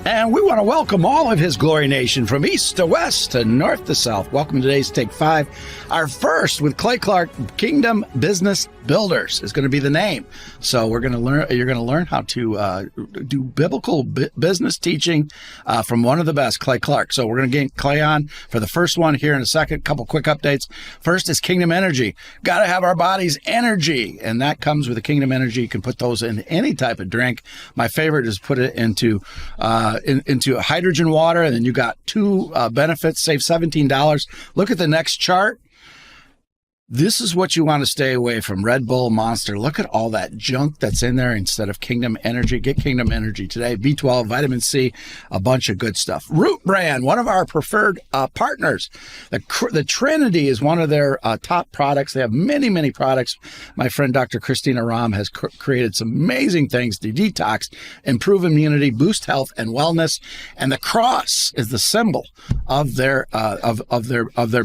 And we want to welcome all of His Glory Nation from east to west to north to south. Welcome to today's Take 5. Our first with Clay Clark, Kingdom Business Builders is going to be the name. So we're going to learn. You're going to learn how to do biblical business teaching from one of the best, Clay Clark. So we're going to get Clay on for the first one here in a second. Couple quick updates. First is Kingdom Energy. Got to have our body's energy, and that comes with the Kingdom Energy. You can put those in any type of drink. My favorite is put it into hydrogen water, and then you got two benefits. Save $17. Look at the next chart. This is what you want to stay away from. Red Bull, Monster. Look at all that junk that's in there instead of Kingdom Energy. Get Kingdom Energy today. B12, vitamin C, a bunch of good stuff. Root Brand, one of our preferred partners. The Trinity is one of their top products. They have many, many products. My friend Dr. Christina Rahm has created some amazing things to detox, improve immunity, boost health and wellness. And the cross is the symbol of their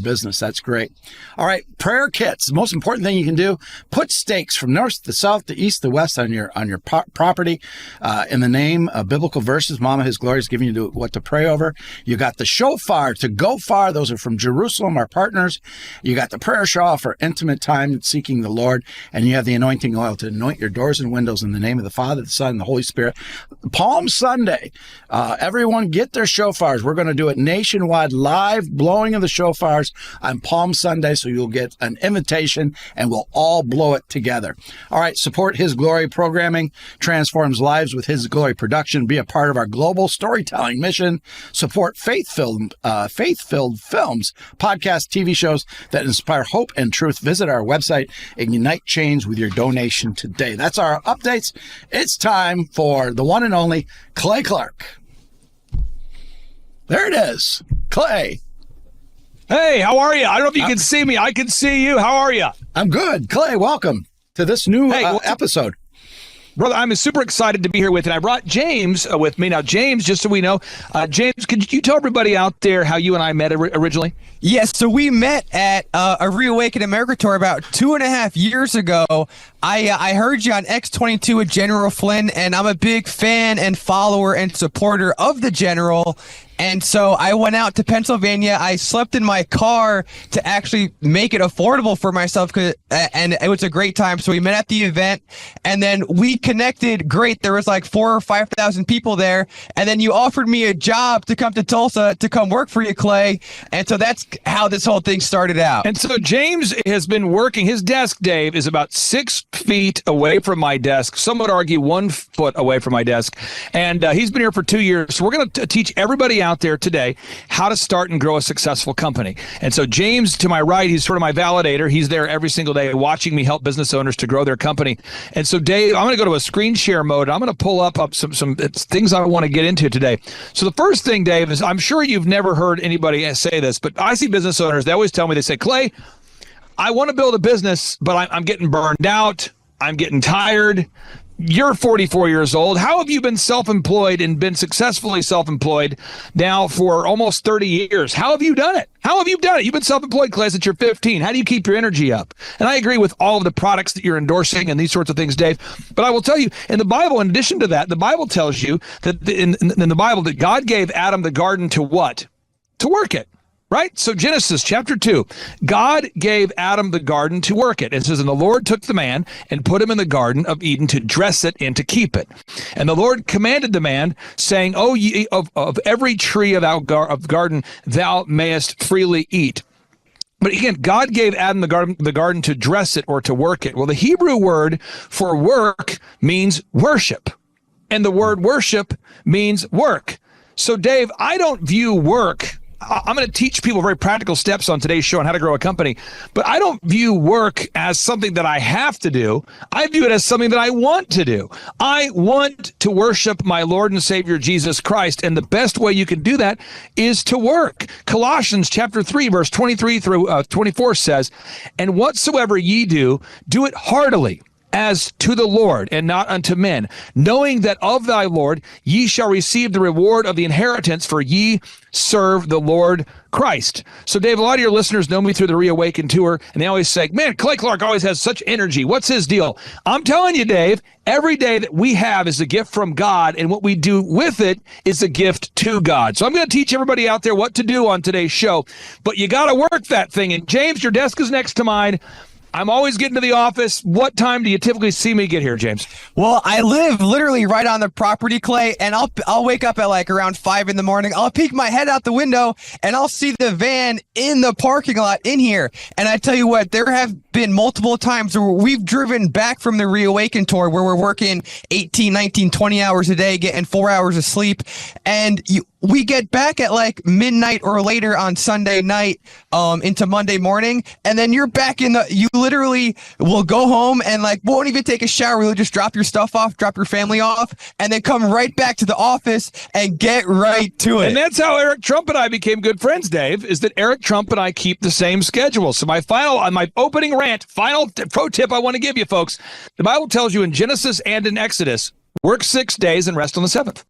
business. That's great. All right, prayer kits. The most important thing you can do, put stakes from north to south to east to west on your property in the name of biblical verses. Mama, His Glory is giving you what to pray over. You got the shofar to go far. Those are from Jerusalem, our partners. You got the prayer shawl for intimate time seeking the Lord. And you have the anointing oil to anoint your doors and windows in the name of the Father, the Son, and the Holy Spirit. Palm Sunday, everyone get their shofars. We're going to do it nationwide, live blowing of the shofars on Palm Sunday. So you'll get an invitation and we'll all blow it together. All right, support His Glory programming, transforms lives with His Glory production. Be a part of our global storytelling mission. Support faith-filled films, podcasts, TV shows that inspire hope and truth. Visit our website, Ignite Change, with your donation today. That's our updates. It's time for the one and only Clay Clark. There it is. Clay. Hey, how are you? I don't know if you can see me. I can see you. How are you? I'm good. Clay, welcome to this new episode. Brother, I'm super excited to be here with you. And I brought James with me. Now, James, just so we know, James, could you tell everybody out there how you and I met originally? Yes, so we met at a Reawaken America tour about 2.5 years ago. I heard you on X22 with General Flynn, and I'm a big fan and follower and supporter of the General. And so I went out to Pennsylvania. I slept in my car to actually make it affordable for myself, and it was a great time. So we met at the event, and then we connected. Great. There was like 4,000 or 5,000 people there. And then you offered me a job to come to Tulsa to come work for you, Clay. And so that's how this whole thing started out. And so James has been working. His desk, Dave, is about 6 feet away from my desk. Some would argue 1 foot away from my desk. And he's been here for 2 years. So we're going to teach everybody out there today how to start and grow a successful company. And so James, to my right, he's sort of my validator. He's there every single day watching me help business owners to grow their company. And so Dave, I'm going to go to a screen share mode. I'm going to pull up some things I want to get into today. So the first thing, Dave, is I'm sure you've never heard anybody say this, but I see business owners, they always tell me, they say, Clay, I want to build a business, but I'm getting burned out. I'm getting tired. You're 44 years old. How have you been self-employed and been successfully self-employed now for almost 30 years? How have you done it? How have you done it? You've been self-employed, Clay, since you're 15. How do you keep your energy up? And I agree with all of the products that you're endorsing and these sorts of things, Dave. But I will tell you, in the Bible, in addition to that, the Bible tells you that in the Bible that God gave Adam the garden to what? To work it. Right? So Genesis chapter 2, God gave Adam the garden to work it. It says, and the Lord took the man and put him in the garden of Eden to dress it and to keep it. And the Lord commanded the man, saying, oh, ye of every tree of the garden thou mayest freely eat. But again, God gave Adam the garden to dress it or to work it. Well, the Hebrew word for work means worship. And the word worship means work. So Dave, I don't view work. I'm going to teach people very practical steps on today's show on how to grow a company, but I don't view work as something that I have to do. I view it as something that I want to do. I want to worship my Lord and Savior, Jesus Christ, and the best way you can do that is to work. Colossians chapter 3, verse 23 through 24 says, and whatsoever ye do, do it heartily, as to the Lord and not unto men, knowing that of thy Lord ye shall receive the reward of the inheritance, for ye serve the Lord Christ. So, Dave, a lot of your listeners know me through the Reawaken tour, and they always say, man, Clay Clark always has such energy. What's his deal? I'm telling you, Dave, every day that we have is a gift from God, and what we do with it is a gift to God. So I'm going to teach everybody out there what to do on today's show, but you got to work that thing. And James, your desk is next to mine. I'm always getting to the office. What time do you typically see me get here, James? Well, I live literally right on the property, Clay, and I'll wake up at like around 5 in the morning. I'll peek my head out the window and I'll see the van in the parking lot in here. And I tell you what, there have been multiple times where we've driven back from the Reawaken tour where we're working 18, 19, 20 hours a day, getting 4 hours of sleep. And we get back at like midnight or later on Sunday night into Monday morning, and then you're back you literally will go home and like won't even take a shower. You'll just drop your stuff off, drop your family off, and then come right back to the office and get right to it. And that's how Eric Trump and I became good friends, Dave, is that Eric Trump and I keep the same schedule. So my opening rant, final pro tip I want to give you folks, the Bible tells you in Genesis and in Exodus, work 6 days and rest on the seventh.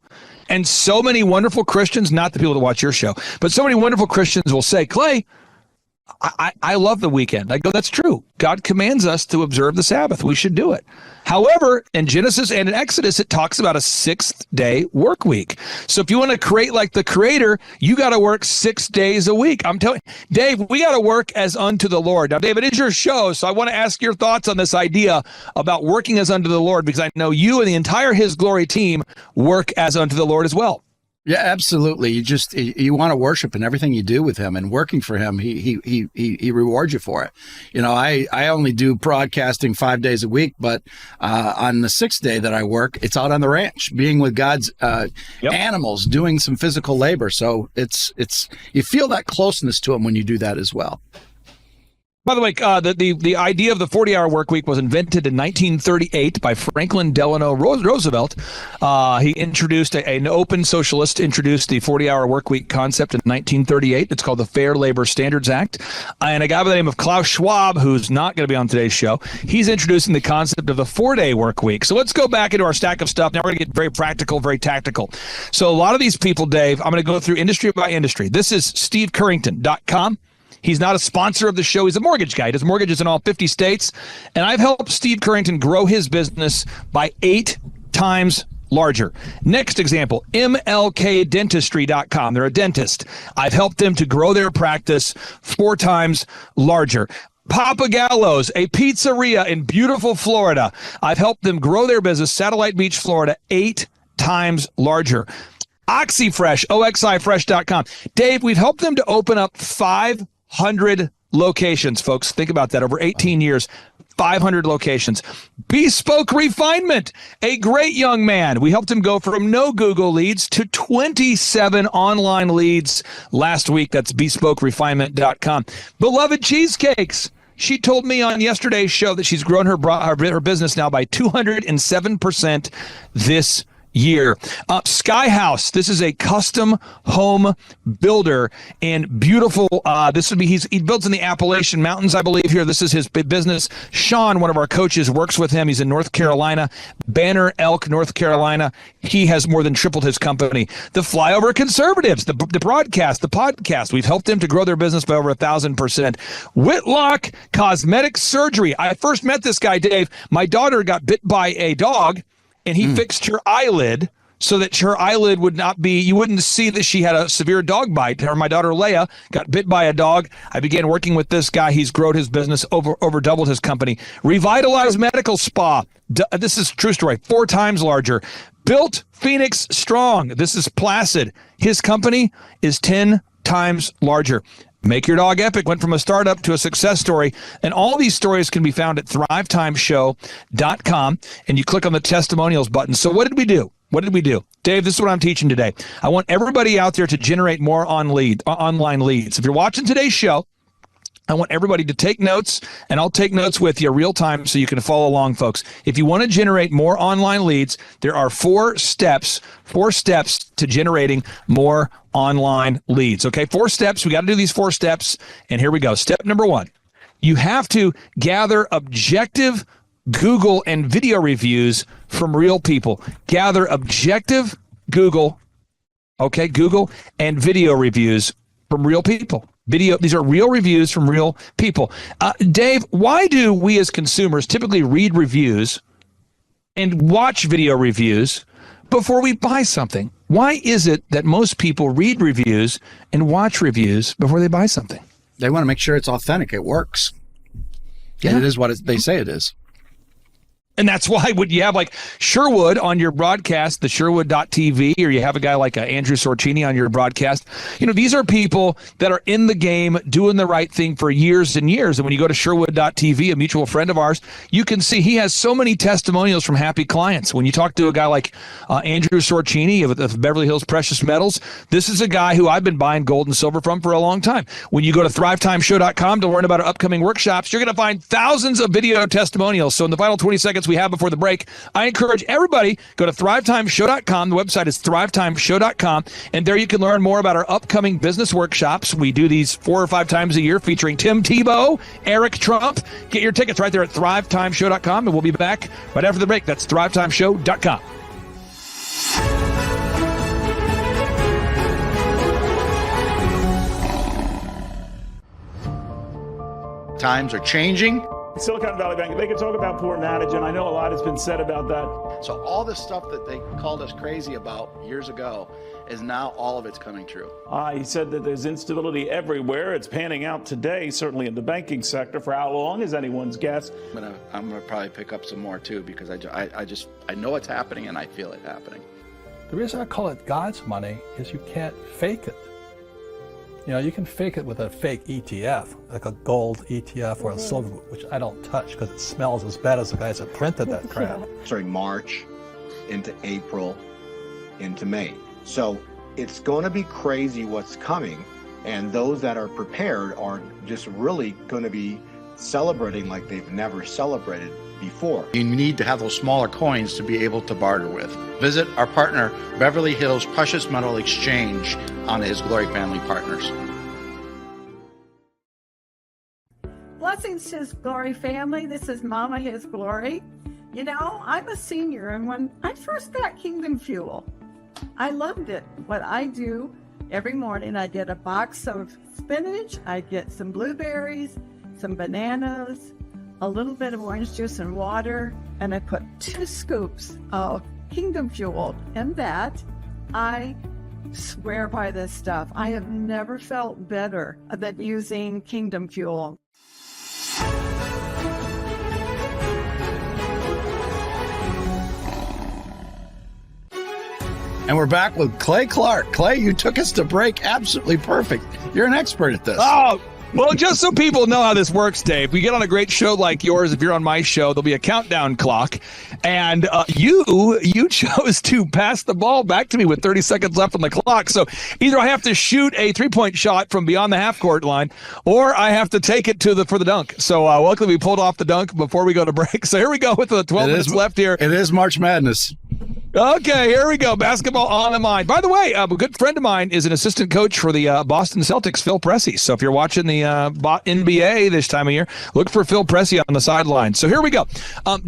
And so many wonderful Christians, not the people that watch your show, but so many wonderful Christians will say, Clay, I love the weekend. I go, that's true. God commands us to observe the Sabbath. We should do it. However, in Genesis and in Exodus, it talks about a 6-day work week. So if you want to create like the Creator, you got to work 6 days a week. I'm telling you, Dave, we got to work as unto the Lord. Now, Dave, it is your show, so I want to ask your thoughts on this idea about working as unto the Lord, because I know you and the entire His Glory team work as unto the Lord as well. Yeah, absolutely. You want to worship in everything you do with him, and working for him, he rewards you for it. You know, I only do broadcasting 5 days a week, but on the sixth day that I work, it's out on the ranch, being with God's animals, doing some physical labor. So it's you feel that closeness to him when you do that as well. By the way, the idea of the 40-hour work week was invented in 1938 by Franklin Delano Roosevelt. He introduced an open socialist introduced the 40-hour work week concept in 1938. It's called the Fair Labor Standards Act. And a guy by the name of Klaus Schwab, who's not going to be on today's show, he's introducing the concept of the 4-day work week. So let's go back into our stack of stuff. Now we're going to get very practical, very tactical. So a lot of these people, Dave, I'm going to go through industry by industry. This is SteveCurrington.com. He's not a sponsor of the show. He's a mortgage guy. He does mortgages in all 50 states. And I've helped Steve Currington grow his business by 8 times larger. Next example, MLKDentistry.com. They're a dentist. I've helped them to grow their practice 4 times larger. Papa Gallo's, a pizzeria in beautiful Florida. I've helped them grow their business, Satellite Beach, Florida, 8 times larger. OxyFresh, OXIFresh.com. Dave, we've helped them to open up 500 locations, folks. Think about that. Over 18 years, 500 locations. Bespoke Refinement, a great young man. We helped him go from no Google leads to 27 online leads last week. That's BespokeRefinement.com. Beloved Cheesecakes. She told me on yesterday's show that she's grown her business now by 207% this year. Sky House. This is a custom home builder and beautiful. He builds in the Appalachian Mountains, I believe here. This is his business. Sean, one of our coaches, works with him. He's in North Carolina, Banner Elk, North Carolina. He has more than tripled his company. The Flyover Conservatives, the broadcast, the podcast. We've helped them to grow their business by over 1,000%. Whitlock Cosmetic Surgery. I first met this guy, Dave. My daughter got bit by a dog, and he fixed her eyelid so that her eyelid would not be, you wouldn't see that she had a severe dog bite. My daughter Leia got bit by a dog. I began working with this guy. He's grown his business, over doubled his company. Revitalize Medical Spa. This is a true story. 4 times larger. Built Phoenix Strong. This is Placid. His company is 10 times larger. Make Your Dog Epic went from a startup to a success story. And all these stories can be found at thrivetimeshow.com. And you click on the testimonials button. So what did we do? Dave, this is what I'm teaching today. I want everybody out there to generate more online leads. If you're watching today's show, I want everybody to take notes, and I'll take notes with you real time so you can follow along, folks. If you want to generate more online leads, there are 4 steps to generating more online leads. Okay, 4 steps. We got to do these 4 steps, and here we go. Step number 1, you have to gather objective Google and video reviews from real people. Gather objective Google and video reviews from real people. These are real reviews from real people. Dave, why do we as consumers typically read reviews and watch video reviews before we buy something? Why is it that most people read reviews and watch reviews before they buy something? They want to make sure it's authentic. It works. Yeah. And it is what they say it is. And that's why would you have like Sherwood on your broadcast, the Sherwood.tv, or you have a guy like Andrew Sorcini on your broadcast. These are people that are in the game doing the right thing for years and years. And when you go to Sherwood.tv, a mutual friend of ours, you can see he has so many testimonials from happy clients. When you talk to a guy like Andrew Sorcini of Beverly Hills Precious Metals, this is a guy who I've been buying gold and silver from for a long time. When you go to thrivetimeshow.com to learn about our upcoming workshops, you're going to find thousands of video testimonials. So in the final 20 seconds we have before the break, I encourage everybody, go to thrivetimeshow.com. The website is thrivetimeshow.com, and there you can learn more about our upcoming business workshops. We do these 4 or 5 times a year featuring Tim Tebow, Eric Trump. Get your tickets right there at thrivetimeshow.com, and we'll be back right after the break. That's thrivetimeshow.com. Times are changing. Silicon Valley Bank, they could talk about poor management. I know a lot has been said about that. So all this stuff that they called us crazy about years ago is now all of it's coming true. He said that there's instability everywhere. It's panning out today, certainly in the banking sector. For how long is anyone's guess? I'm gonna probably pick up some more too, because I know it's happening and I feel it happening. The reason I call it God's money is you can't fake it. You can fake it with a fake ETF, like a gold ETF or a silver, which I don't touch because it smells as bad as the guys that printed that crap. Starting March into April into May. So it's going to be crazy what's coming, and those that are prepared are just really going to be celebrating like they've never celebrated before. You need to have those smaller coins to be able to barter with. Visit our partner, Beverly Hills Precious Metal Exchange, on His Glory Family Partners. Blessings to His Glory family. This is Mama His Glory. I'm a senior, and when I first got Kingdom Fuel, I loved it. What I do every morning, I get a box of spinach, I get some blueberries, some bananas, a little bit of orange juice and water, and I put 2 scoops of Kingdom Fuel in that. I swear by this stuff. I have never felt better than using Kingdom Fuel. And we're back with Clay Clark. Clay, you took us to break absolutely perfect. You're an expert at this. Oh, well, just so people know how this works, Dave, we get on a great show like yours. If you're on my show, there'll be a countdown clock. And you chose to pass the ball back to me with 30 seconds left on the clock. So either I have to shoot a 3-point shot from beyond the half-court line, or I have to take it for the dunk. So luckily we pulled off the dunk before we go to break. So here we go with the 12 minutes left here. It is March Madness. Okay, here we go. Basketball on the mind. By the way, a good friend of mine is an assistant coach for the Boston Celtics, Phil Pressey. So if you're watching the NBA this time of year, look for Phil Pressey on the sideline. So here we go.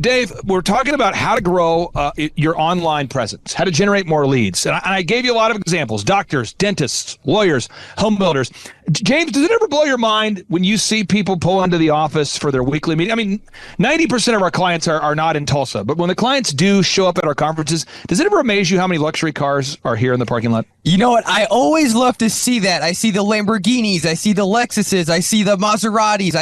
Dave, we're talking about how to grow your online presence, how to generate more leads. And I gave you a lot of examples: doctors, dentists, lawyers, home builders. James, does it ever blow your mind when you see people pull into the office for their weekly meeting? I mean, 90% of our clients are not in Tulsa, but when the clients do show up at our conferences, does it ever amaze you how many luxury cars are here in the parking lot? You know what? I always love to see that. I see the Lamborghinis, I see the Lexuses, I see the Maseratis.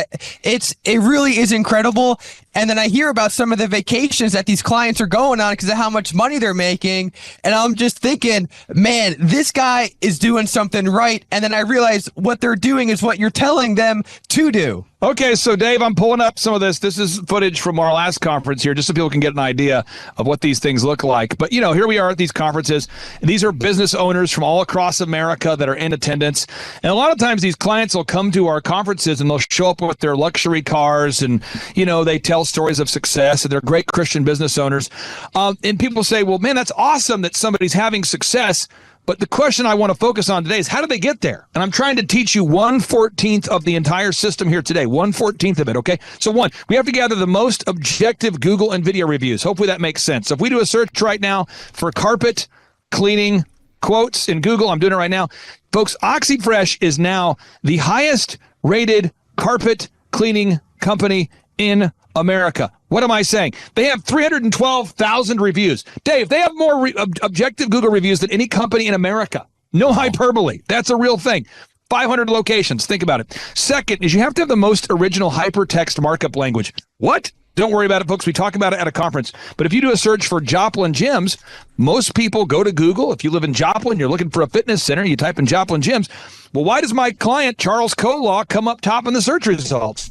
It really is incredible. And then I hear about some of the vacations that these clients are going on because of how much money they're making. And I'm just thinking, man, this guy is doing something right. And then I realize what they're doing is what you're telling them to do. Okay, so Dave, I'm pulling up some of this. This is footage from our last conference here, just so people can get an idea of what these things look like. But, here we are at these conferences. And these are business owners from all across America that are in attendance. And a lot of times these clients will come to our conferences and they'll show up with their luxury cars and, they tell stories of success and they're great Christian business owners. And people say, well, man, that's awesome that somebody's having success. But the question I want to focus on today is how do they get there? And I'm trying to teach you 1/14 of the entire system here today, 1/14 of it, okay? So one, we have to gather the most objective Google and video reviews. Hopefully that makes sense. So if we do a search right now for carpet cleaning quotes in Google, I'm doing it right now. Folks, OxyFresh is now the highest rated carpet cleaning company in America. What am I saying? They have 312,000 reviews. Dave, they have more objective Google reviews than any company in America. No hyperbole. That's a real thing. 500 locations. Think about it. Second is you have to have the most original hypertext markup language. What? Don't worry about it, folks. We talk about it at a conference. But if you do a search for Joplin gyms, most people go to Google. If you live in Joplin, you're looking for a fitness center, you type in Joplin gyms. Well, why does my client, Charles Kolaw, come up top in the search results?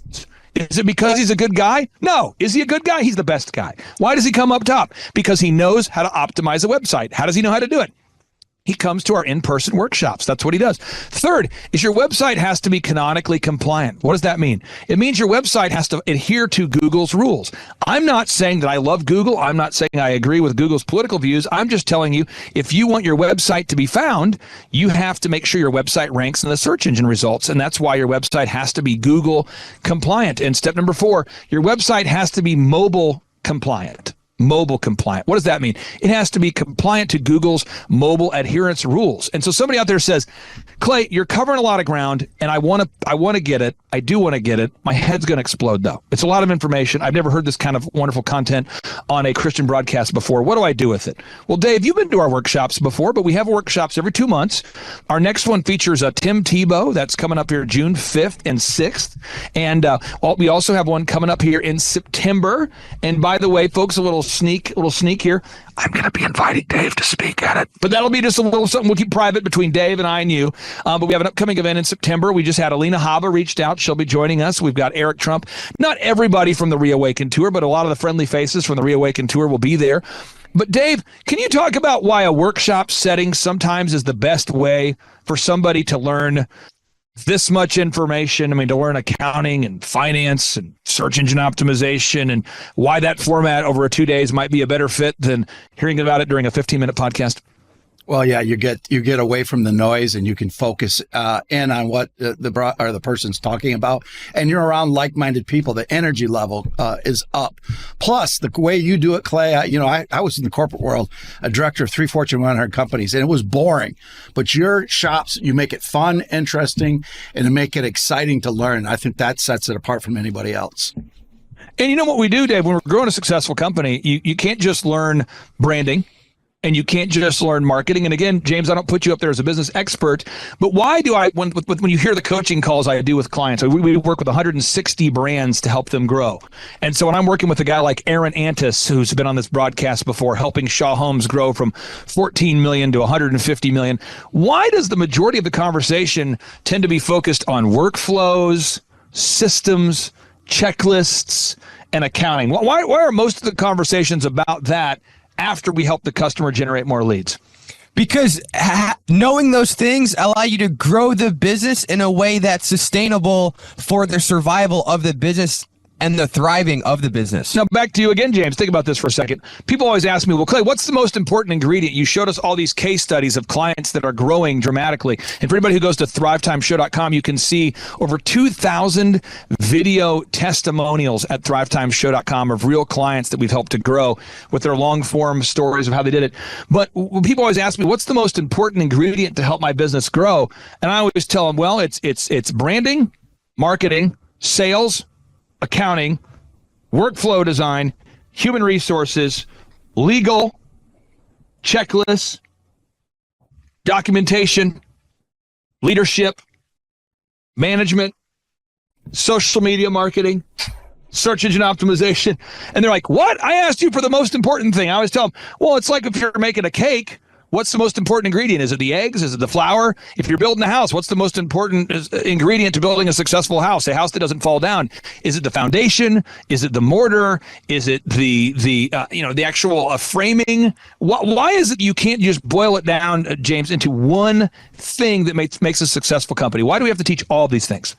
Is it because he's a good guy? No. Is he a good guy? He's the best guy. Why does he come up top? Because he knows how to optimize a website. How does he know how to do it? He comes to our in-person workshops. That's what he does. Third is your website has to be canonically compliant. What does that mean? It means your website has to adhere to Google's rules. I'm not saying that I love Google. I'm not saying I agree with Google's political views. I'm just telling you, if you want your website to be found, you have to make sure your website ranks in the search engine results. And that's why your website has to be Google compliant. And step number 4, your website has to be mobile compliant. Mobile compliant. What does that mean? It has to be compliant to Google's mobile adherence rules. And so somebody out there says, Clay, you're covering a lot of ground and I want to get it. I do want to get it. My head's going to explode though. It's a lot of information. I've never heard this kind of wonderful content on a Christian broadcast before. What do I do with it? Well, Dave, you've been to our workshops before, but we have workshops every 2 months. Our next one features Tim Tebow. That's coming up here June 5th and 6th. And we also have one coming up here in September. And by the way, folks, a little sneak here. I'm going to be inviting Dave to speak at it, but that'll be just a little something we'll keep private between Dave and I and you. But we have an upcoming event in September. We just had Alina Haba reached out. She'll be joining us. We've got Eric Trump. Not everybody from the Reawaken Tour, but a lot of the friendly faces from the Reawaken Tour will be there. But Dave, can you talk about why a workshop setting sometimes is the best way for somebody to learn this much information? I mean, to learn accounting and finance and search engine optimization, and why that format over 2 days might be a better fit than hearing about it during a 15-minute podcast? Well, yeah, you get away from the noise and you can focus in on what the person's talking about, and you're around like-minded people. The energy level is up. Plus, the way you do it, Clay. I was in the corporate world, a director of 3 Fortune 100 companies, and it was boring. But your shops, you make it fun, interesting, and to make it exciting to learn. I think that sets it apart from anybody else. And you know what we do, Dave? When we're growing a successful company, you can't just learn branding. And you can't just learn marketing. And again, James, I don't put you up there as a business expert, but why do I, when you hear the coaching calls I do with clients, we work with 160 brands to help them grow. And so when I'm working with a guy like Aaron Antis, who's been on this broadcast before, helping Shaw Homes grow from 14 million to 150 million, why does the majority of the conversation tend to be focused on workflows, systems, checklists, and accounting? Why are most of the conversations about that after we help the customer generate more leads? Because knowing those things allow you to grow the business in a way that's sustainable for the survival of the business and the thriving of the business. Now, back to you again, James. Think about this for a second. People always ask me, well, Clay, what's the most important ingredient? You showed us all these case studies of clients that are growing dramatically. And for anybody who goes to thrivetimeshow.com, you can see over 2,000 video testimonials at thrivetimeshow.com of real clients that we've helped to grow with their long-form stories of how they did it. But when people always ask me, what's the most important ingredient to help my business grow? And I always tell them, well, it's branding, marketing, sales, accounting, workflow design, human resources, legal, checklists, documentation, leadership, management, social media marketing, search engine optimization. And they're like, what? I asked you for the most important thing. I always tell them, well, it's like if you're making a cake, what's the most important ingredient? Is it the eggs? Is it the flour? If you're building a house, what's the most important ingredient to building a successful house, a house that doesn't fall down? Is it the foundation? Is it the mortar? Is it the actual framing? Why is it you can't just boil it down, James, into one thing that makes a successful company? Why do we have to teach all these things?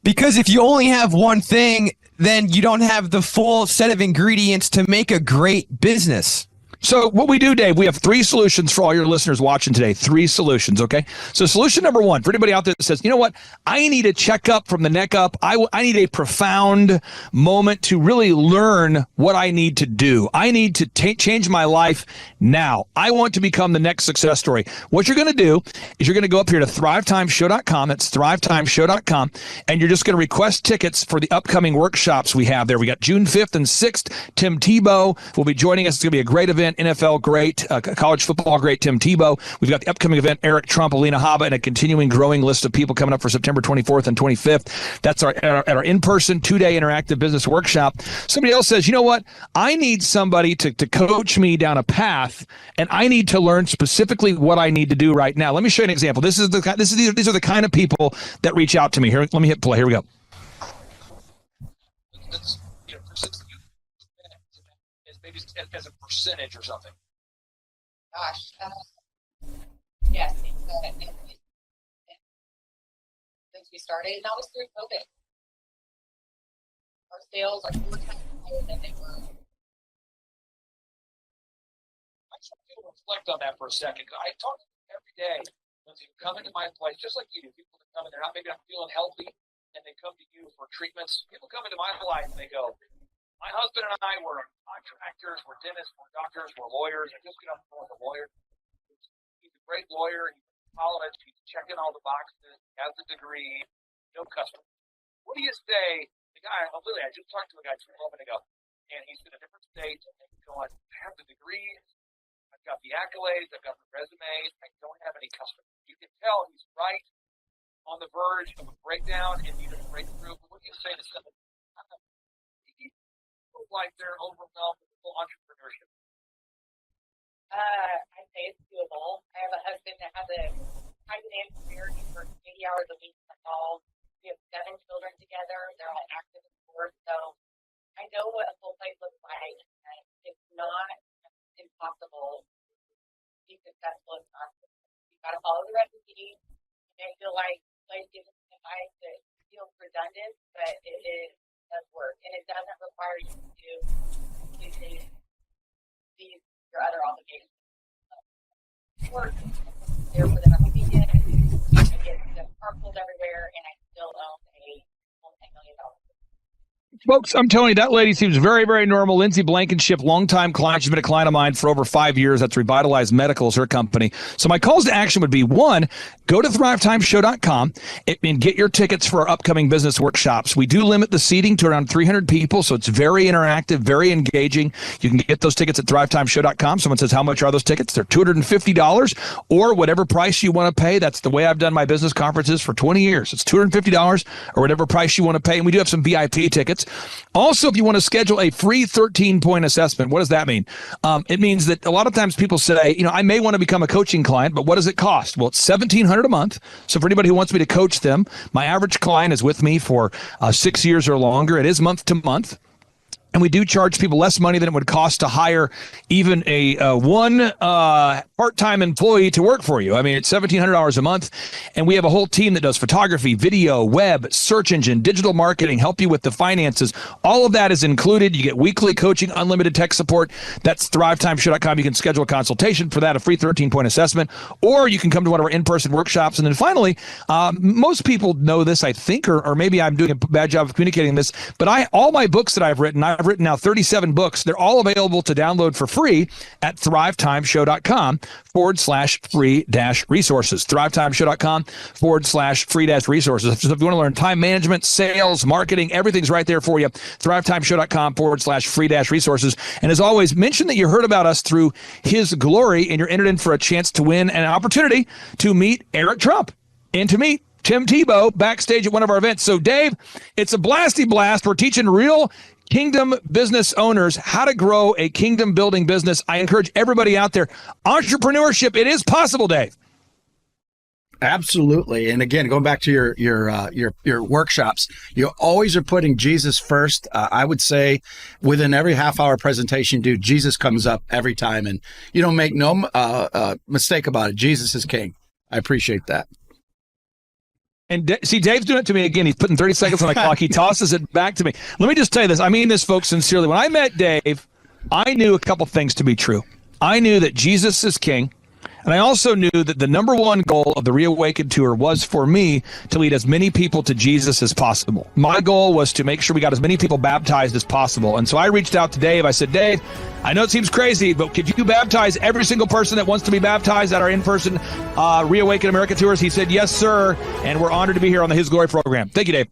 Because if you only have one thing, then you don't have the full set of ingredients to make a great business. So what we do, Dave, we have 3 solutions for all your listeners watching today. 3 solutions, okay? So solution number 1, for anybody out there that says, you know what, I need a checkup from the neck up. I need a profound moment to really learn what I need to do. I need to change my life now. I want to become the next success story. What you're going to do is you're going to go up here to thrivetimeshow.com. That's thrivetimeshow.com. And you're just going to request tickets for the upcoming workshops we have there. We got June 5th and 6th. Tim Tebow will be joining us. It's going to be a great event. NFL great, college football great Tim Tebow. We've got the upcoming event, Eric Trump, Alina Habba, and a continuing growing list of people coming up for September 24th and 25th. That's at our in-person 2-day interactive business workshop. Somebody else says, you know what? I need somebody to coach me down a path, and I need to learn specifically what I need to do right now. Let me show you an example. These are the kind of people that reach out to me. Here, let me hit play. Here we go. Maybe as a percentage or something. Gosh, yes, since we started, and that was through COVID. Our sales are 4 times higher than they were. I just want people to reflect on that for a second. I talk to them every day when they come into my place, just like you do. People that come in, they're maybe not feeling healthy, and they come to you for treatments. People come into my life and they go, my husband and I were contractors, we're dentists, we're doctors, we're lawyers. I just got off the phone with a lawyer. He's a great lawyer. He's in college. He's checking all the boxes. He has a degree. No customer. What do you say? The guy, literally, I just talked to a guy just a moment ago, and he's in a different state. And he's going, I have the degrees. I've got the accolades. I've got the resumes. I don't have any customers. You can tell he's right on the verge of a breakdown and need a breakthrough. But what do you say to somebody? Like they're overwhelmed with the whole entrepreneurship? I say it's doable. I have a husband that has a high-demand career. He works 80 hours a week. That's all. We have 7 children together. They're all active in sports. So I know what a full life looks like. And it's not impossible to be successful. It's not. You've got to follow the recipe. And I feel like life gives us advice that feels redundant, but it is. Does work, and it doesn't require you to do your other obligations. Work there for them on the weekend. I get the parcels everywhere, and I still own a multi-million dollar. Folks, I'm telling you, that lady seems very, very normal. Lindsay Blankenship, longtime client. She's been a client of mine for over 5 years. That's Revitalize Medical is her company. So my calls to action would be, 1, go to thrivetimeshow.com and get your tickets for our upcoming business workshops. We do limit the seating to around 300 people, so it's very interactive, very engaging. You can get those tickets at thrivetimeshow.com. Someone says, how much are those tickets? They're $250 or whatever price you want to pay. That's the way I've done my business conferences for 20 years. It's $250 or whatever price you want to pay. And we do have some VIP tickets. Also, if you want to schedule a free 13-point assessment, what does that mean? It means that a lot of times people say, I may want to become a coaching client, but what does it cost? Well, it's $1,700 a month. So for anybody who wants me to coach them, my average client is with me for 6 years or longer. It is month to month. And we do charge people less money than it would cost to hire even a one part-time employee to work for you. I mean, it's $1,700 a month. And we have a whole team that does photography, video, web, search engine, digital marketing, help you with the finances. All of that is included. You get weekly coaching, unlimited tech support. That's thrivetimeshow.com. You can schedule a consultation for that, a free 13-point assessment, or you can come to one of our in-person workshops. And then finally, most people know this, I think, or maybe I'm doing a bad job of communicating this, but all my books that I've written now 37 books. They're all available to download for free at thrivetimeshow.com/free-resources. thrivetimeshow.com/free-resources. So if you want to learn time management, sales, marketing, everything's right there for you. thrivetimeshow.com/free-resources. And as always, mention that you heard about us through His Glory, and you're entered in for a chance to win an opportunity to meet Eric Trump and to meet Tim Tebow backstage at one of our events. So, Dave, it's a blasty blast. We're teaching real kingdom business owners how to grow a kingdom building business. I encourage everybody out there. Entrepreneurship, it is possible, Dave. Absolutely. And again, going back to your workshops, you always are putting Jesus first. I would say within every half-hour presentation you do, Jesus comes up every time, and you don't make no mistake about it. Jesus is king. I appreciate that. And see, Dave's doing it to me again. He's putting 30 seconds on the clock. He tosses it back to me. Let me just tell you this. I mean this, folks, sincerely. When I met Dave, I knew a couple things to be true. I knew that Jesus is king. And I also knew that the number one goal of the Reawaken Tour was for me to lead as many people to Jesus as possible. My goal was to make sure we got as many people baptized as possible. And so I reached out to Dave. I said, Dave, I know it seems crazy, but could you baptize every single person that wants to be baptized at our in-person Reawaken America tours? He said, yes, sir. And we're honored to be here on the His Glory program. Thank you, Dave.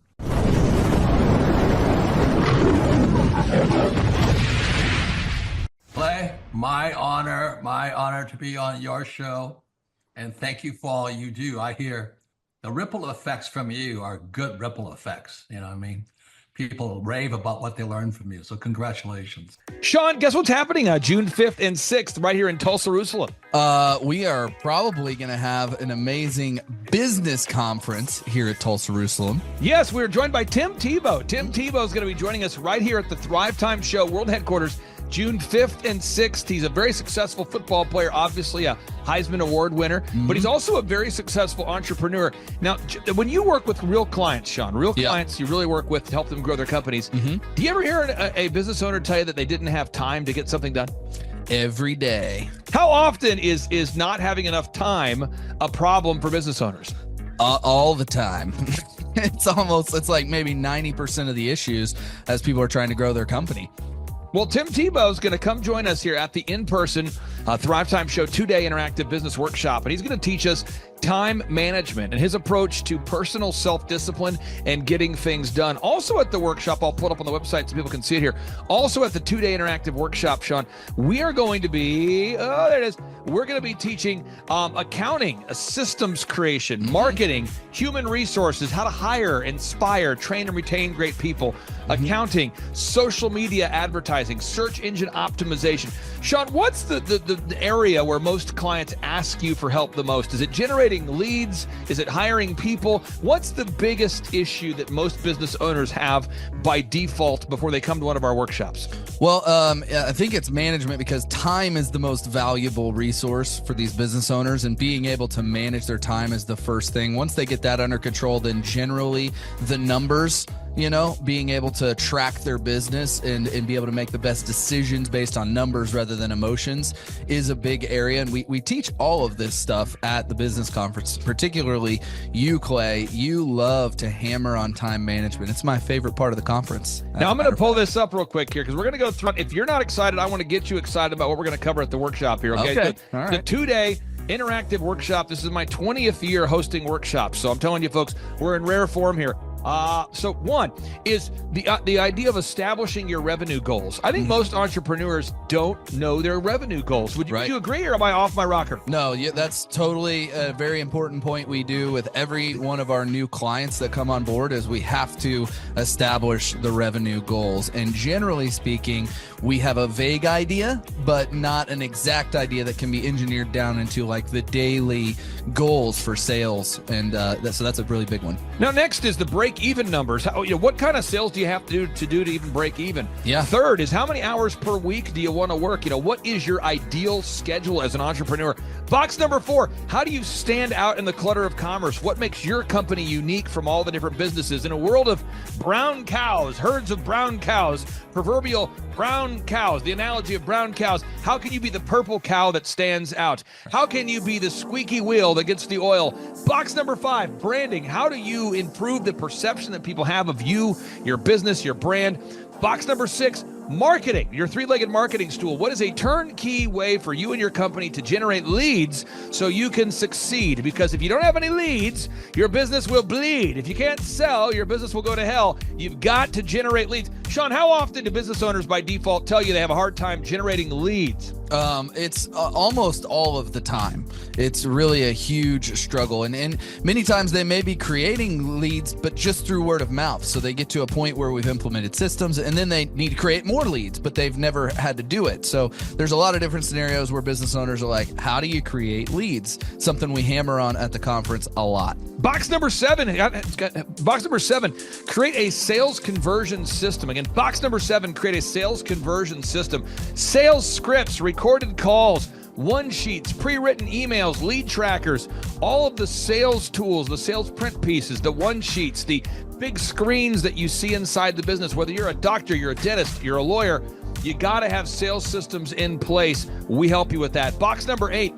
Clay, my honor to be on your show. And thank you for all you do. I hear the ripple effects from you are good ripple effects. You know what I mean? People rave about what they learned from you. So congratulations. Sean, guess what's happening June 5th and 6th right here in Tulsa, Jerusalem? We are probably going to have an amazing business conference here at Tulsa, Jerusalem. Yes, we're joined by Tim Tebow. Tim Tebow is going to be joining us right here at the Thrivetime Show World Headquarters, June 5th and 6th. He's a very successful football player, obviously a Heisman Award winner, but he's also a very successful entrepreneur. Now, when you work with real clients, Sean, clients you really work with to help them grow their companies, do you ever hear a business owner tell you that they didn't have time to get something done? Every day. How often is not having enough time a problem for business owners? All the time. It's like maybe 90% of the issues as people are trying to grow their company. Well, Tim Tebow is going to come join us here at the in-person Thrivetime Show 2-day interactive business workshop, and he's going to teach us time management and his approach to personal self-discipline and getting things done. Also at the workshop, I'll put up on the website so people can see it here. Also at the 2-day interactive workshop, Sean, we are going to be, there it is. We're going to be teaching accounting, systems creation, marketing, human resources, how to hire, inspire, train, and retain great people, accounting, social media advertising, search engine optimization. Sean, what's the area where most clients ask you for help the most? Is it generating leads? Is it hiring people? What's the biggest issue that most business owners have by default before they come to one of our workshops? Well, I think it's management, because time is the most valuable resource for these business owners, and being able to manage their time is the first thing. Once they get that under control, then generally the numbers, being able to track their business and be able to make the best decisions based on numbers rather than emotions is a big area. And we teach all of this stuff at the business conference, particularly you, Clay. You love to hammer on time management. It's my favorite part of the conference. Now, I'm going to pull this up real quick here because we're going to go through. If you're not excited, I want to get you excited about what we're going to cover at the workshop here. Okay. All right. The 2-day interactive workshop. This is my 20th year hosting workshops. So I'm telling you, folks, we're in rare form here. So one is the idea of establishing your revenue goals. I think most entrepreneurs don't know their revenue goals. Would you agree, or am I off my rocker? No, that's totally a very important point we do with every one of our new clients that come on board, is we have to establish the revenue goals. And generally speaking, we have a vague idea, but not an exact idea that can be engineered down into like the daily goals for sales. And so that's a really big one. Now, next is the break-even numbers. What kind of sales do you have to do to even break even? Yeah. Third is, how many hours per week do you want to work? What is your ideal schedule as an entrepreneur? Box number 4, how do you stand out in the clutter of commerce? What makes your company unique from all the different businesses? In a world of brown cows, herds of brown cows, proverbial brown cows, the analogy of brown cows, how can you be the purple cow that stands out? How can you be the squeaky wheel that gets the oil? Box number 5, branding. How do you improve the perception that people have of you, your business, your brand? Box number 6, marketing, your 3-legged marketing stool. What is a turnkey way for you and your company to generate leads so you can succeed? Because if you don't have any leads, your business will bleed. If you can't sell, your business will go to hell. You've got to generate leads. Sean, how often do business owners by default tell you they have a hard time generating leads? It's almost all of the time. It's really a huge struggle. And many times they may be creating leads, but just through word of mouth. So they get to a point where we've implemented systems, and then they need to create more leads, but they've never had to do it. So there's a lot of different scenarios where business owners are like, how do you create leads? Something we hammer on at the conference a lot. Box number 7, create a sales conversion system. Again, box number 7, create a sales conversion system. Sales scripts, recorded calls, one-sheets, pre-written emails, lead trackers, all of the sales tools, the sales print pieces, the one-sheets, the big screens that you see inside the business. Whether you're a doctor, you're a dentist, you're a lawyer, You got to have sales systems in place. We help you with that. Box number 8.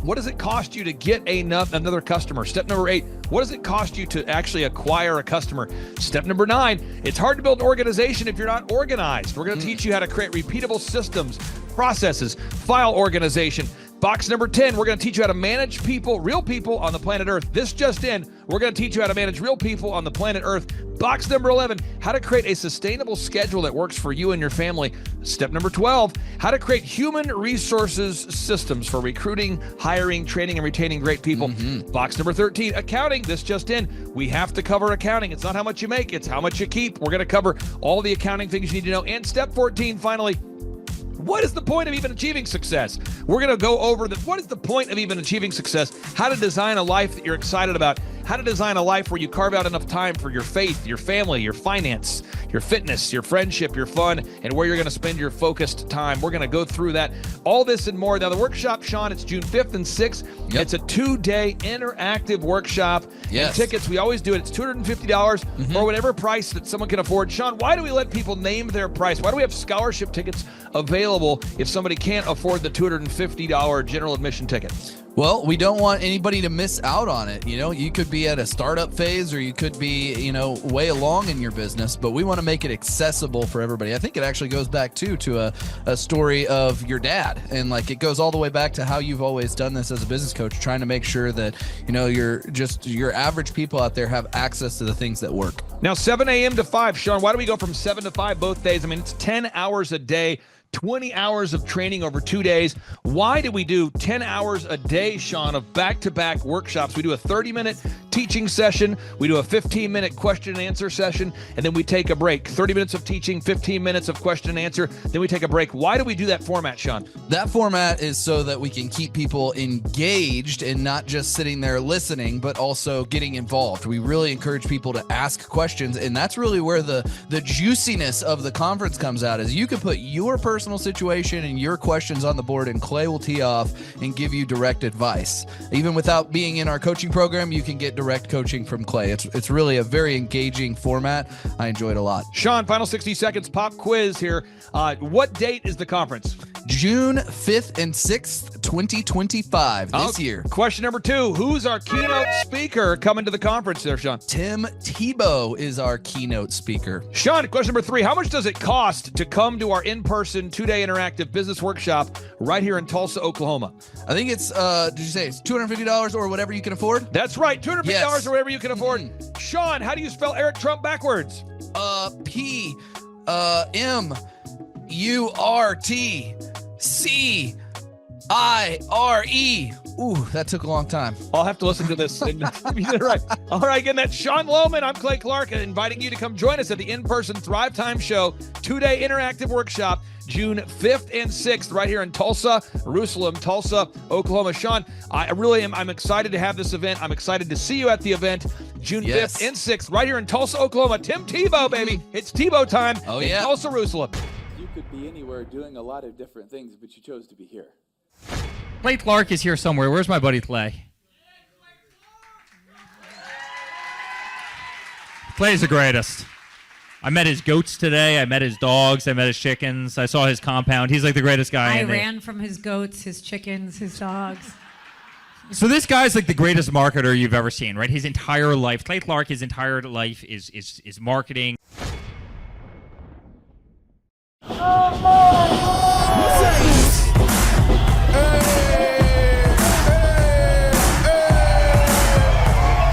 What does it cost you to get another customer? Step number 8, what does it cost you to actually acquire a customer? Step number 9, it's hard to build an organization if you're not organized. We're going to teach you how to create repeatable systems, processes, file organization. Box number 10, we're going to teach you how to manage people, real people on the planet Earth. This just in, we're going to teach you how to manage real people on the planet Earth. Box number 11, how to create a sustainable schedule that works for you and your family. Step number 12, how to create human resources systems for recruiting, hiring, training, and retaining great people. Box number 13, accounting. This just in, we have to cover accounting. It's not how much you make, it's how much you keep. We're going to cover all the accounting things you need to know. And step 14, finally, what is the point of even achieving success? We're going to go over what is the point of even achieving success, how to design a life that you're excited about, how to design a life where you carve out enough time for your faith, your family, your finance, your fitness, your friendship, your fun, and where you're going to spend your focused time. We're going to go through that, all this and more. Now, the workshop, Sean, it's June 5th and 6th. Yep. It's a 2-day interactive workshop. Yes. And tickets, we always do it. It's $250 or whatever price that someone can afford. Sean, why do we let people name their price? Why do we have scholarship tickets available if somebody can't afford the $250 general admission ticket? Well, we don't want anybody to miss out on it. You know, you could be at a startup phase or you could be, way along in your business, but we want to make it accessible for everybody. I think it actually goes back to a story of your dad. And like, it goes all the way back to how you've always done this as a business coach, trying to make sure that, your average people out there have access to the things that work. Now, 7 a.m. to 5, Sean, why do we go from 7 to 5 both days? I mean, it's 10 hours a day. 20 hours of training over 2 days. Why do we do 10 hours a day, Sean, of back-to-back workshops? We do a 30-minute teaching session. We do a 15-minute question and answer session, and then we take a break. 30 minutes of teaching, 15 minutes of question and answer, then we take a break. Why do we do that format, Sean? That format is so that we can keep people engaged and not just sitting there listening, but also getting involved. We really encourage people to ask questions, and that's really where the juiciness of the conference comes out, is you can put your personal situation and your questions on the board, and Clay will tee off and give you direct advice. Even without being in our coaching program, you can get direct coaching from Clay. It's really a very engaging format. I enjoy it a lot. Sean, final 60 seconds pop quiz here. What date is the conference? June 5th and 6th, 2025, this year. Question number 2, who's our keynote speaker coming to the conference there, Sean? Tim Tebow is our keynote speaker. Sean, question number 3, how much does it cost to come to our in-person 2-day interactive business workshop right here in Tulsa, Oklahoma? I think it's, did you say it's $250 or whatever you can afford? That's right, $250 or whatever you can afford. Sean, how do you spell Eric Trump backwards? P-M-U-R-T-C-I-R-E. Ooh, that took a long time. I'll have to listen to this. And right. All right, again, that's Sean Lohman. I'm Clay Clark, inviting you to come join us at the in-person Thrivetime Show 2-day interactive workshop, June 5th and 6th, right here in Tulsa, Oklahoma. Sean, I'm excited to have this event. I'm excited to see you at the event, June 5th and 6th, right here in Tulsa, Oklahoma. Tim Tebow, baby. It's Tebow time in Tulsa, Jerusalem. You could be anywhere doing a lot of different things, but you chose to be here. Clay Clark is here somewhere. Where's my buddy Clay? Clay's the greatest. I met his goats today. I met his dogs. I met his chickens. I saw his compound. He's like the greatest guy. I ran from his goats, his chickens, his dogs. So this guy's like the greatest marketer you've ever seen, right? His entire life, Clay Clark, his entire life is marketing.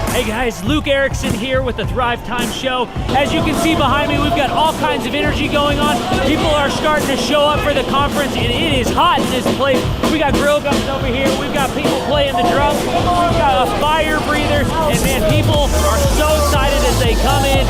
Hey guys, Luke Erickson here with the Thrivetime Show. As you can see behind me, we've got all kinds of energy going on. People are starting to show up for the conference, and it is hot in this place. We got grill guns over here. We've got people playing the drums. We've got a fire breather, and man, people are so excited as they come in.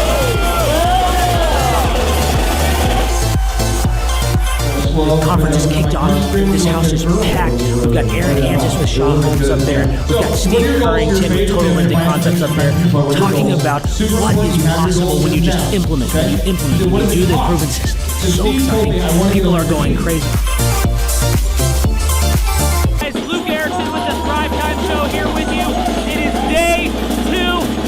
The conference is kicked off. This house is packed. We've got Aaron Hansis with Shaw Holmes up there. We've got Steve Currington with Total Lending Concepts up there talking about what is possible when you just implement, when you do the proven system. It's so exciting. People are going crazy. Guys, Luke Erickson with the Thrivetime Show here with you. It is day 2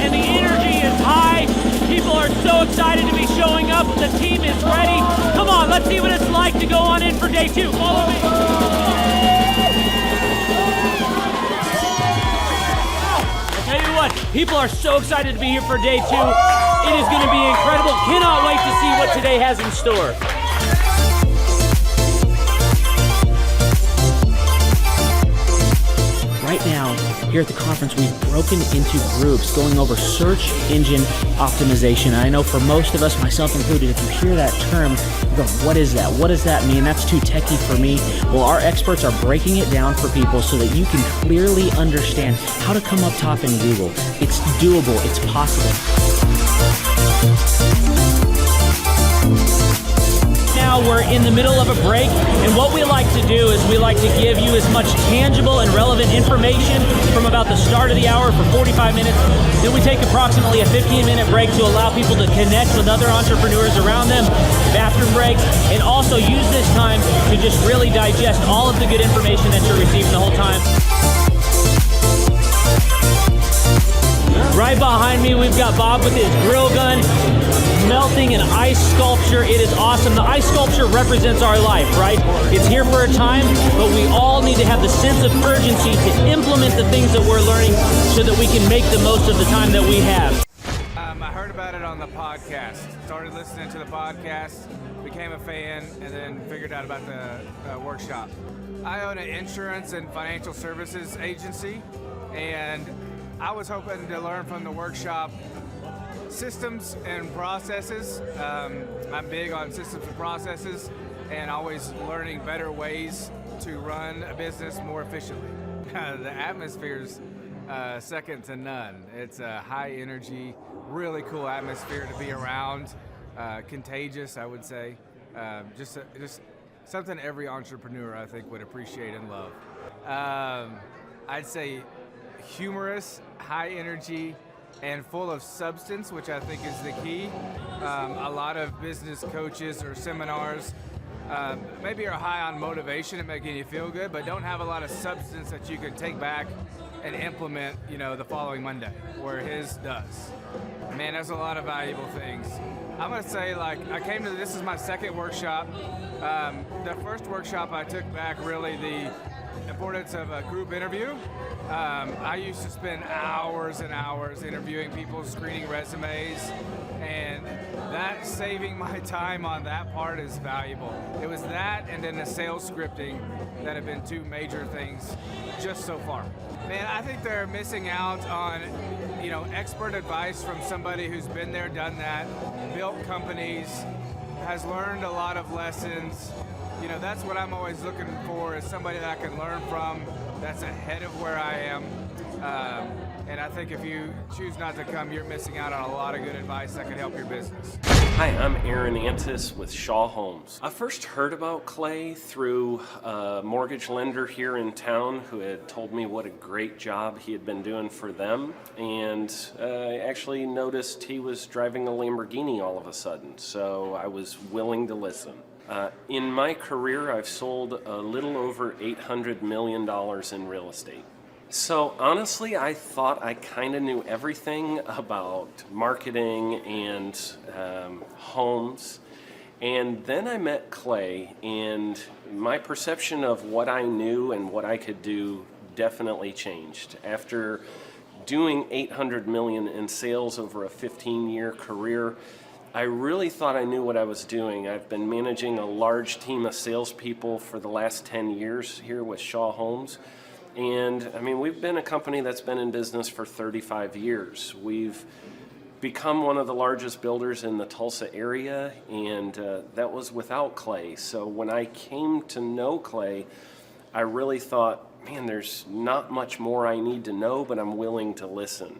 and the energy is high. People are so excited to be showing up. The team is ready. Come on, let's Let's see what it's like to go on in for day 2. Follow me. I'll tell you what, people are so excited to be here for day 2. It is going to be incredible. Cannot wait to see what today has in store. Right now, here at the conference, we've broken into groups going over search engine optimization. And I know for most of us, myself included, if you hear that term, you go, what is that? What does that mean? That's too techie for me. Well, our experts are breaking it down for people so that you can clearly understand how to come up top in Google. It's doable. It's possible. Now we're in the middle of a break, and what we like to do is we like to give you as much tangible and relevant information from about the start of the hour for 45 minutes. Then we take approximately a 15-minute break to allow people to connect with other entrepreneurs around them, bathroom breaks, and also use this time to just really digest all of the good information that you're receiving the whole time. Right behind me, we've got Bob with his grill gun, melting an ice sculpture. It is awesome. The ice sculpture represents our life, right? It's here for a time, but we all need to have the sense of urgency to implement the things that we're learning so that we can make the most of the time that we have. I heard about it on the podcast. Started listening to the podcast, became a fan, and then figured out about the workshop. I own an insurance and financial services agency, and I was hoping to learn from the workshop systems and processes. I'm big on systems and processes and always learning better ways to run a business more efficiently. The atmosphere's second to none. It's a high energy, really cool atmosphere to be around. Contagious, I would say. Just something every entrepreneur, I think, would appreciate and love. I'd say humorous, high energy, and full of substance, which I think is the key. A lot of business coaches or seminars maybe are high on motivation and making you feel good, but don't have a lot of substance that you can take back and implement, the following Monday, where his does. Man, there's a lot of valuable things. I'm gonna say, this is my second workshop. The first workshop I took back really the importance of a group interview. I used to spend hours and hours interviewing people, screening resumes, and that saving my time on that part is valuable. It was that and then the sales scripting that have been two major things just so far. Man, I think they're missing out on, expert advice from somebody who's been there, done that, built companies, has learned a lot of lessons. That's what I'm always looking for, is somebody that I can learn from that's ahead of where I am. And I think if you choose not to come, you're missing out on a lot of good advice that could help your business. Hi, I'm Aaron Antis with Shaw Homes. I first heard about Clay through a mortgage lender here in town who had told me what a great job he had been doing for them, and I actually noticed he was driving a Lamborghini all of a sudden, so I was willing to listen. In my career, I've sold a little over $800 million in real estate. So honestly, I thought I kind of knew everything about marketing and homes. And then I met Clay, and my perception of what I knew and what I could do definitely changed. After doing $800 million in sales over a 15-year career, I really thought I knew what I was doing. I've been managing a large team of salespeople for the last 10 years here with Shaw Homes. And we've been a company that's been in business for 35 years. We've become one of the largest builders in the Tulsa area, and that was without Clay. So when I came to know Clay, I really thought, man, there's not much more I need to know, but I'm willing to listen.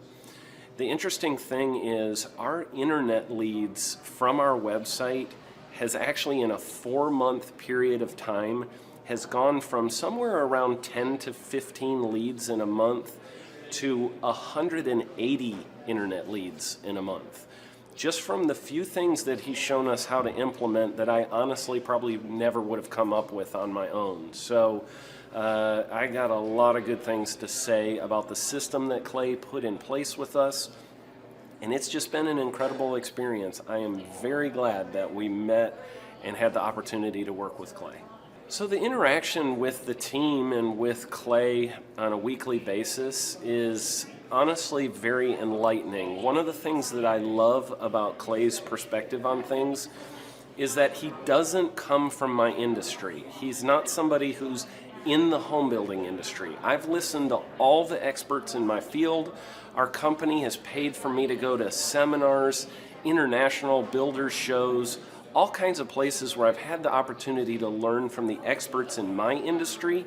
The interesting thing is our internet leads from our website has actually, in a 4-month period of time, has gone from somewhere around 10 to 15 leads in a month to 180 internet leads in a month. Just from the few things that he's shown us how to implement that I honestly probably never would have come up with on my own. So I got a lot of good things to say about the system that Clay put in place with us, and it's just been an incredible experience. I am very glad that we met and had the opportunity to work with Clay. So the interaction with the team and with Clay on a weekly basis is honestly very enlightening. One of the things that I love about Clay's perspective on things is that he doesn't come from my industry. He's not somebody who's in the home building industry. I've listened to all the experts in my field. Our company has paid for me to go to seminars, international builders shows, all kinds of places where I've had the opportunity to learn from the experts in my industry.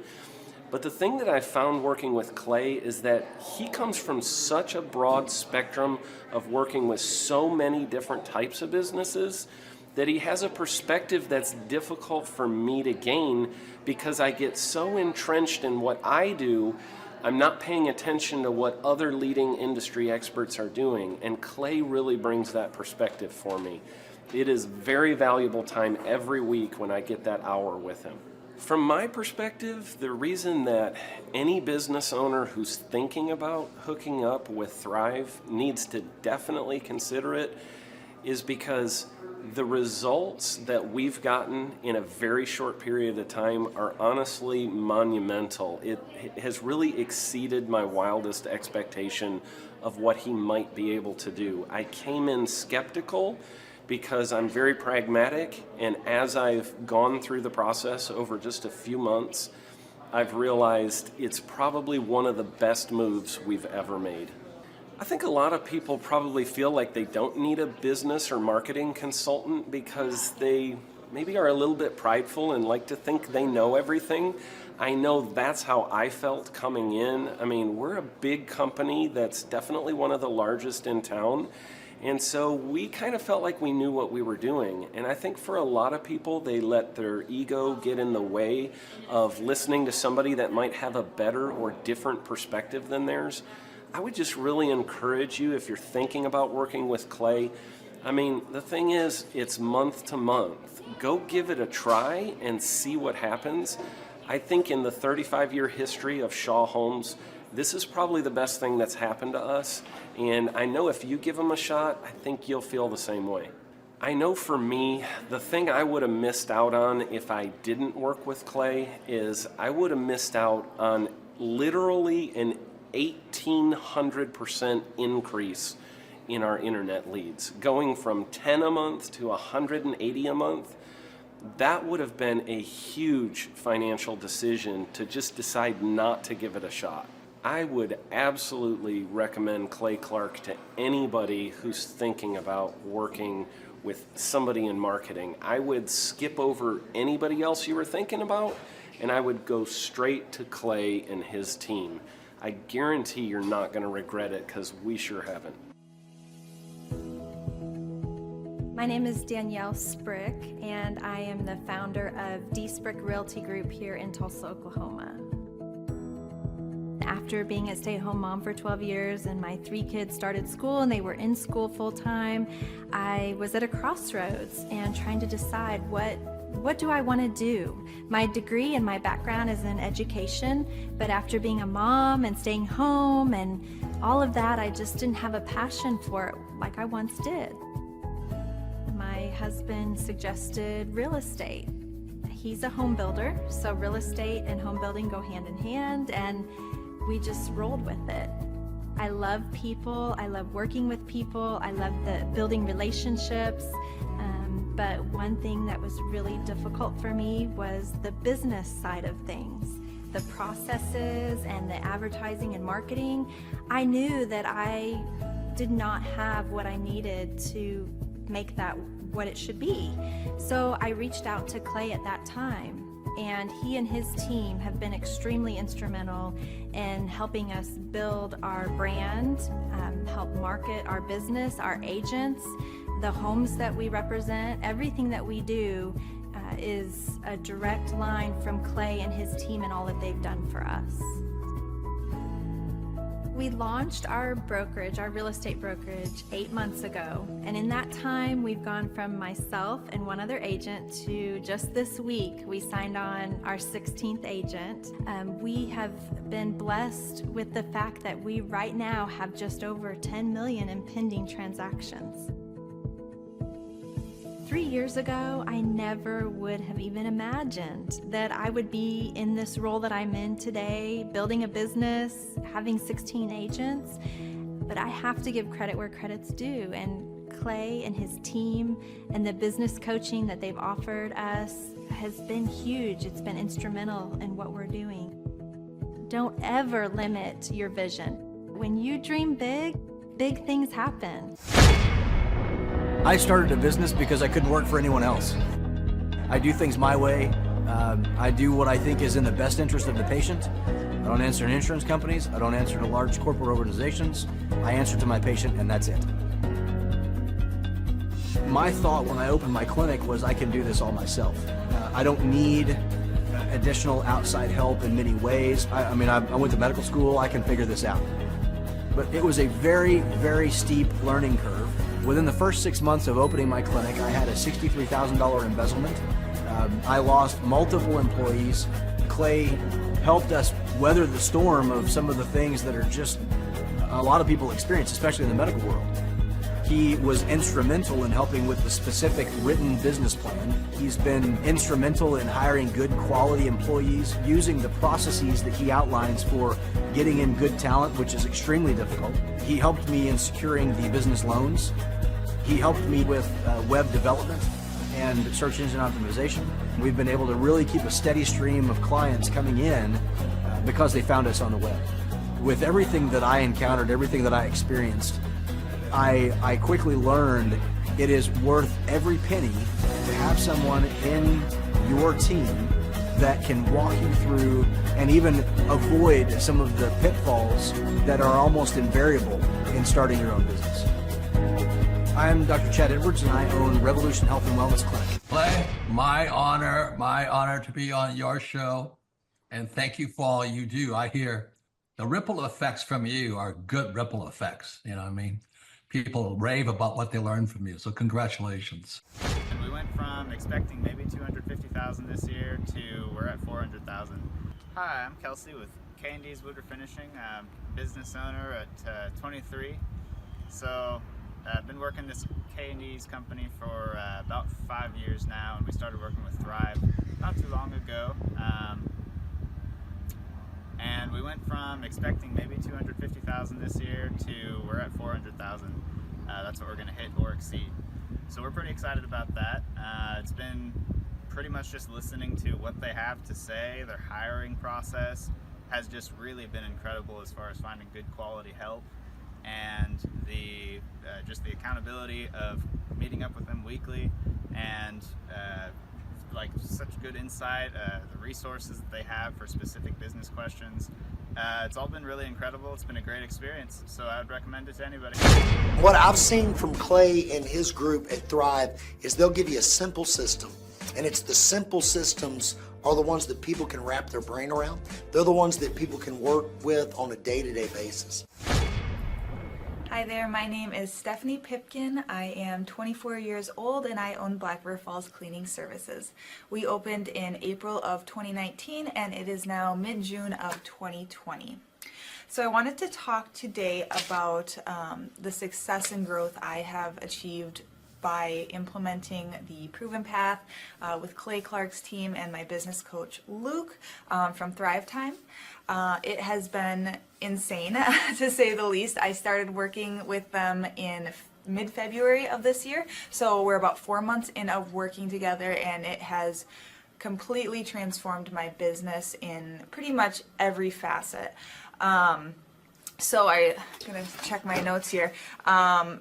But the thing that I found working with Clay is that he comes from such a broad spectrum of working with so many different types of businesses that he has a perspective that's difficult for me to gain because I get so entrenched in what I do, I'm not paying attention to what other leading industry experts are doing. And Clay really brings that perspective for me. It is very valuable time every week when I get that hour with him. From my perspective, the reason that any business owner who's thinking about hooking up with Thrive needs to definitely consider it is because the results that we've gotten in a very short period of time are honestly monumental. It has really exceeded my wildest expectation of what he might be able to do. I came in skeptical because I'm very pragmatic, and as I've gone through the process over just a few months, I've realized it's probably one of the best moves we've ever made. I think a lot of people probably feel like they don't need a business or marketing consultant because they maybe are a little bit prideful and like to think they know everything. I know that's how I felt coming in. I mean, we're a big company that's definitely one of the largest in town. And so we kind of felt like we knew what we were doing. And I think for a lot of people, they let their ego get in the way of listening to somebody that might have a better or different perspective than theirs. I would just really encourage you, if you're thinking about working with Clay, I mean, the thing is, it's month to month. Go give it a try and see what happens. I think in the 35-year history of Shaw Homes, this is probably the best thing that's happened to us. And I know if you give them a shot, I think you'll feel the same way. I know for me, the thing I would have missed out on if I didn't work with Clay is I would have missed out on literally an 1,800% increase in our internet leads. Going from 10 a month to 180 a month, that would have been a huge financial decision to just decide not to give it a shot. I would absolutely recommend Clay Clark to anybody who's thinking about working with somebody in marketing. I would skip over anybody else you were thinking about, and I would go straight to Clay and his team. I guarantee you're not going to regret it because we sure haven't. My name is Danielle Sprick, and I am the founder of D. Sprick Realty Group here in Tulsa, Oklahoma. After being a stay-at-home mom for 12 years and my 3 kids started school and they were in school full-time, I was at a crossroads and trying to decide what do I want to do? My degree and my background is in education, but after being a mom and staying home and all of that, I just didn't have a passion for it like I once did. My husband suggested real estate. He's a home builder, so real estate and home building go hand in hand, and we just rolled with it. I love people, I love working with people, I love the building relationships. But one thing that was really difficult for me was the business side of things, the processes and the advertising and marketing. I knew that I did not have what I needed to make that what it should be. So I reached out to Clay at that time, and he and his team have been extremely instrumental in helping us build our brand, help market our business, our agents, the homes that we represent. Everything that we do is a direct line from Clay and his team and all that they've done for us. We launched our brokerage, our real estate brokerage, 8 months ago. And in that time, we've gone from myself and one other agent to just this week, we signed on our 16th agent. We have been blessed with the fact that we right now have just over 10 million in pending transactions. 3 years ago, I never would have even imagined that I would be in this role that I'm in today, building a business, having 16 agents. But I have to give credit where credit's due, and Clay and his team and the business coaching that they've offered us has been huge. It's been instrumental in what we're doing. Don't ever limit your vision. When you dream big, big things happen. I started a business because I couldn't work for anyone else. I do things my way. I do what I think is in the best interest of the patient. I don't answer to insurance companies. I don't answer to large corporate organizations. I answer to my patient, and that's it. My thought when I opened my clinic was I can do this all myself. I don't need additional outside help in many ways. I went to medical school. I can figure this out. But it was a very, very steep learning curve. Within the first 6 months of opening my clinic, I had a $63,000 embezzlement. I lost multiple employees. Clay helped us weather the storm of some of the things that are just a lot of people experience, especially in the medical world. He was instrumental in helping with the specific written business plan. He's been instrumental in hiring good quality employees, using the processes that he outlines for getting in good talent, which is extremely difficult. He helped me in securing the business loans. He helped me with web development and search engine optimization. We've been able to really keep a steady stream of clients coming in because they found us on the web. With everything that I encountered, everything that I experienced, I quickly learned it is worth every penny to have someone in your team that can walk you through and even avoid some of the pitfalls that are almost invariable in starting your own business. I'm Dr. Chad Edwards, and I own Revolution Health and Wellness Clinic. Clay, my honor to be on your show, and thank you for all you do. I hear the ripple effects from you are good ripple effects, you know what I mean? People rave about what they learned from you, so congratulations. And we went from expecting maybe 250,000 this year to we're at 400,000. Hi, I'm Kelsey with K&D's Woodruff Finishing, business owner at 23. So I've been working this K&D's company for about 5 years now, and we started working with Thrive not too long ago. And we went from expecting maybe 250,000 this year to we're at 400,000. That's what we're going to hit or exceed. So we're pretty excited about that. It's been pretty much just listening to what they have to say. Their hiring process has just really been incredible as far as finding good quality help, and the just the accountability of meeting up with them weekly, and like such good insight, the resources that they have for specific business questions. It's all been really incredible. It's been a great experience, so I would recommend it to anybody. What I've seen from Clay and his group at Thrive is they'll give you a simple system, and it's the simple systems are the ones that people can wrap their brain around. They're the ones that people can work with on a day-to-day basis. Hi there, my name is Stephanie Pipkin. I am 24 years old and I own Black River Falls Cleaning Services. We opened in April of 2019 and it is now mid-June of 2020. So I wanted to talk today about the success and growth I have achieved by implementing the Proven Path with Clay Clark's team and my business coach Luke from Thrivetime. It has been insane to say the least. I started working with them in mid-February of this year, so we're about 4 months in of working together, and it has completely transformed my business in pretty much every facet. So I'm gonna check my notes here.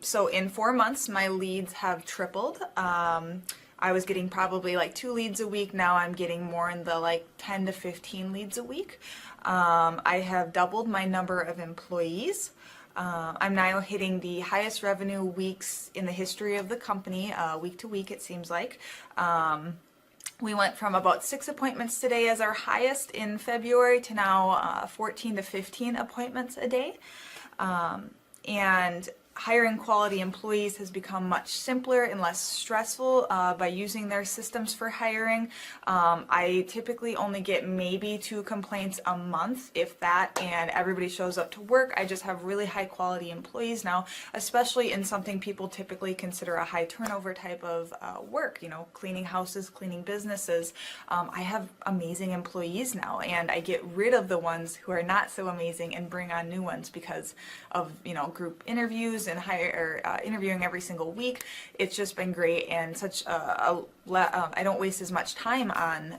So in 4 months, my leads have tripled. I was getting probably like 2 leads a week. Now I'm getting more in the like 10 to 15 leads a week. I have doubled my number of employees. I'm now hitting the highest revenue weeks in the history of the company, week to week it seems like. We went from about 6 appointments today as our highest in February to now 14 to 15 appointments a day. And hiring quality employees has become much simpler and less stressful by using their systems for hiring. I typically only get maybe 2 complaints a month, if that, and everybody shows up to work. I just have really high quality employees now, especially in something people typically consider a high turnover type of work, you know, cleaning houses, cleaning businesses. I have amazing employees now, and I get rid of the ones who are not so amazing and bring on new ones because of, you know, group interviews and interviewing every single week. It's just been great, and such I don't waste as much time on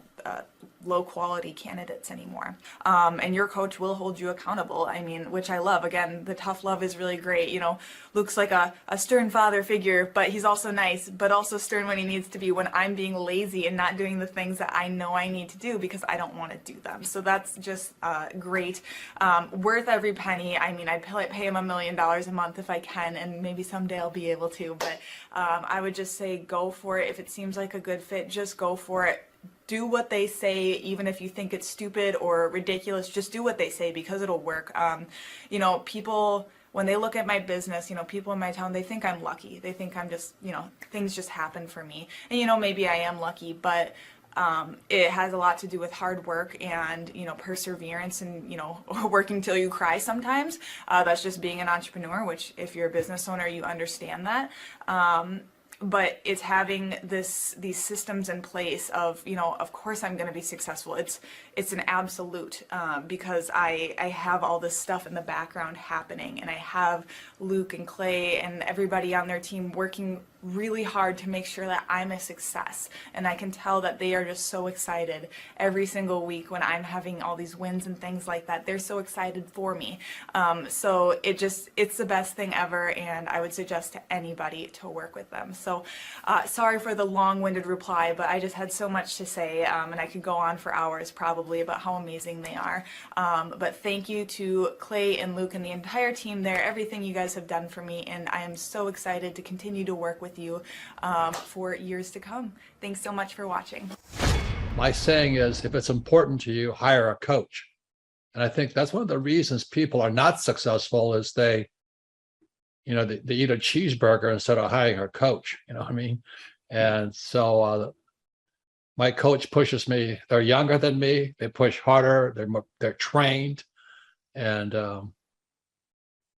low quality candidates anymore. And your coach will hold you accountable. I mean, which I love. Again, the tough love is really great. You know, Luke's like a stern father figure, but he's also nice, but also stern when he needs to be, when I'm being lazy and not doing the things that I know I need to do because I don't want to do them. So that's just great. Worth every penny. I mean, I'd pay him $1 million a month if I can, and maybe someday I'll be able to, but I would just say go for it. If it seems like a good fit, just go for it. Do what they say, even if you think it's stupid or ridiculous. Just do what they say because it'll work. You know, people, when they look at my business, you know, people in my town, they think I'm lucky. They think I'm just, you know, things just happen for me. And, you know, maybe I am lucky, but it has a lot to do with hard work and, you know, perseverance and, you know, working till you cry sometimes. That's just being an entrepreneur, which if you're a business owner, you understand that. But it's having these systems in place of, you know, of course I'm going to be successful. It's an absolute because I have all this stuff in the background happening, and I have Luke and Clay and everybody on their team working really hard to make sure that I'm a success. And I can tell that they are just so excited every single week when I'm having all these wins and things like that. They're so excited for me. So it's the best thing ever, and I would suggest to anybody to work with them. So sorry for the long-winded reply, but I just had so much to say, and I could go on for hours probably about how amazing they are. But thank you to Clay and Luke and the entire team there, everything you guys have done for me, and I am so excited to continue to work with you for years to come. Thanks so much for watching. My saying is, if it's important to you, hire a coach. And I think that's one of the reasons people are not successful is they eat a cheeseburger instead of hiring a coach. You know what I mean? And so my coach pushes me. They're younger than me. They push harder. They're trained. And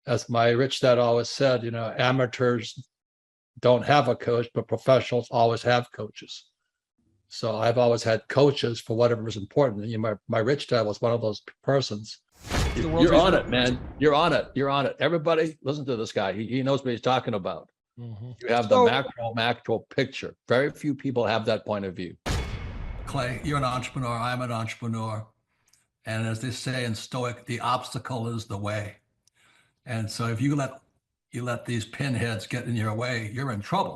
as my rich dad always said, you know, amateurs don't have a coach, but professionals always have coaches. So I've always had coaches for whatever is important. And, you know, my rich dad was one of those persons. You're on it, man. You're on it. You're on it. Everybody listen to this guy. He knows what he's talking about. You have the macro picture. Very few people have that point of view. Clay, you're an entrepreneur. I'm an entrepreneur. And as they say in Stoic, the obstacle is the way. And so if you let these pinheads get in your way, you're in trouble.